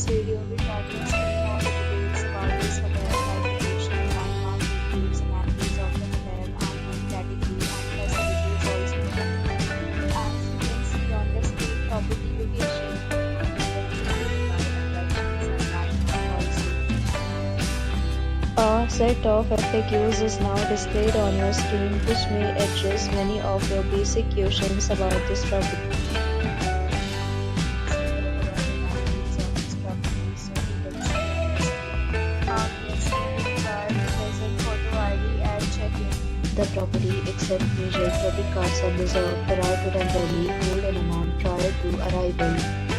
This video will tackle some of the debates about this hotel, like location, landmark, reviews, amenities of the hotel, and room category and facilities also. As you can see on the screen, property location, a set of FAQs is now displayed on your screen, which may address many of your basic questions about this property. The property accepts major credit cards and reserves the right to temporarily hold an amount prior to arrival.